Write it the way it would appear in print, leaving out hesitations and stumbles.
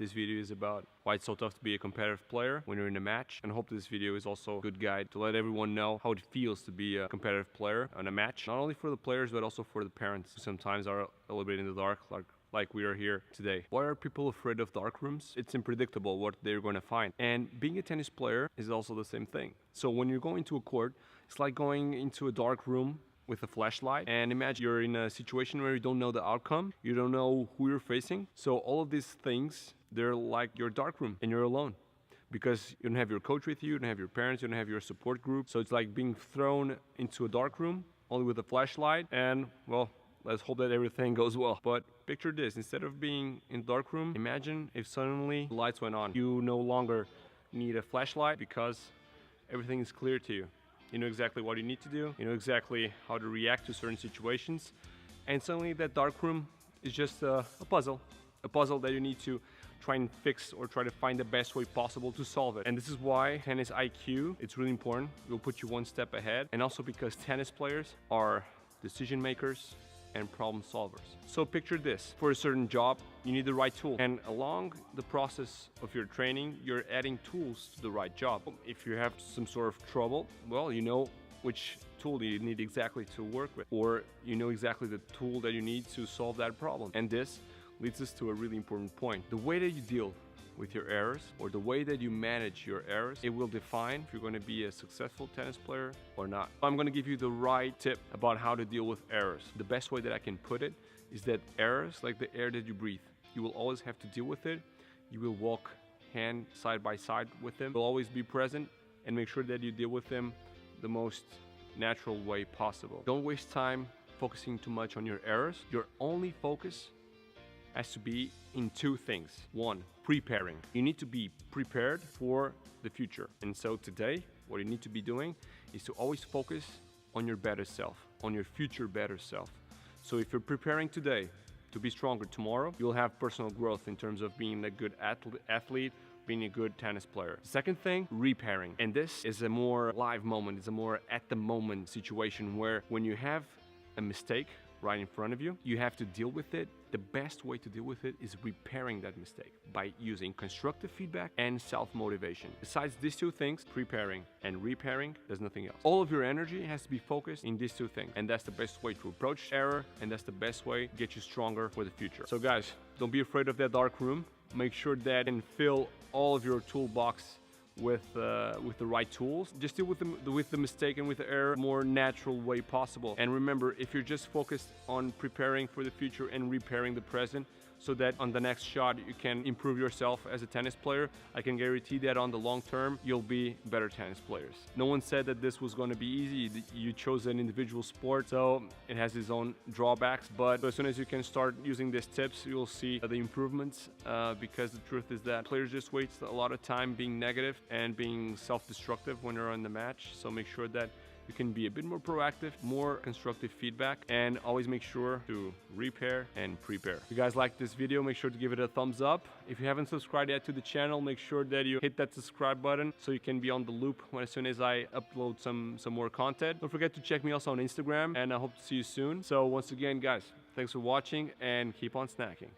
This video is about why it's so tough to be a competitive player when you're in a match, and I hope this video is also a good guide to let everyone know how it feels to be a competitive player on a match, not only for the players but also for the parents who sometimes are a little bit in the dark, like we are here today. Why are people afraid of dark rooms? It's unpredictable what they're going to find. And being a tennis player is also the same thing. So when you're going to a court, it's like going into a dark room with a flashlight, and imagine you're in a situation where you don't know the outcome, you don't know who you're facing. So all of these things, they're like your dark room, and you're alone because you don't have your coach with you don't have your parents, you don't have your support group. So it's like being thrown into a dark room only with a flashlight, and well, let's hope that everything goes well. But picture this, instead of being in the dark room, imagine if suddenly the lights went on. You no longer need a flashlight because everything is clear to you. You know exactly what you need to do, you know exactly how to react to certain situations, and suddenly that dark room is just a puzzle that you need to try and fix or try to find the best way possible to solve it. And this is why tennis IQ, it's really important. It will put you one step ahead, and also because tennis players are decision makers and problem solvers. So picture this, for a certain job you need the right tool, and along the process of your training you're adding tools to the right job. If you have some sort of trouble, well, you know which tool you need exactly to work with, or you know exactly the tool that you need to solve that problem. And this leads us to a really important point. The way that you deal with your errors, or the way that you manage your errors, it will define if you're going to be a successful tennis player or not. I'm going to give you the right tip about how to deal with errors. The best way that I can put it is that errors, like the air that you breathe, you will always have to deal with it. You will walk hand side by side with them. You'll always be present and make sure that you deal with them the most natural way possible. Don't waste time focusing too much on your errors. Your only focus has to be in two things. One, preparing. You need to be prepared for the future. And so today, what you need to be doing is to always focus on your better self, on your future better self. So if you're preparing today to be stronger tomorrow, you'll have personal growth in terms of being a good athlete, being a good tennis player. Second thing, repairing. And this is a more live moment, it's a more at the moment situation where when you have a mistake right in front of you, you have to deal with it. The best way to deal with it is repairing that mistake by using constructive feedback and self-motivation. Besides these two things, preparing and repairing, there's nothing else. All of your energy has to be focused in these two things, and that's the best way to approach error, and that's the best way to get you stronger for the future. So guys, don't be afraid of that dark room. Make sure that and fill all of your toolbox with the right tools. Just deal with the mistake and with the error more natural way possible. And remember, if you're just focused on preparing for the future and repairing the present, so that on the next shot you can improve yourself as a tennis player, I can guarantee that on the long term you'll be better tennis players. No one said that this was going to be easy. You chose an individual sport, so it has its own drawbacks, but as soon as you can start using these tips, you'll see the improvements, because the truth is that players just waste a lot of time being negative and being self-destructive when they're on the match. So make sure that you can be a bit more proactive, more constructive feedback, and always make sure to repair and prepare. If you guys like this video, make sure to give it a thumbs up. If you haven't subscribed yet to the channel, make sure that you hit that subscribe button so you can be on the loop as soon as I upload some more content. Don't forget to check me also on Instagram, and I hope to see you soon. So once again, guys, thanks for watching and keep on snacking.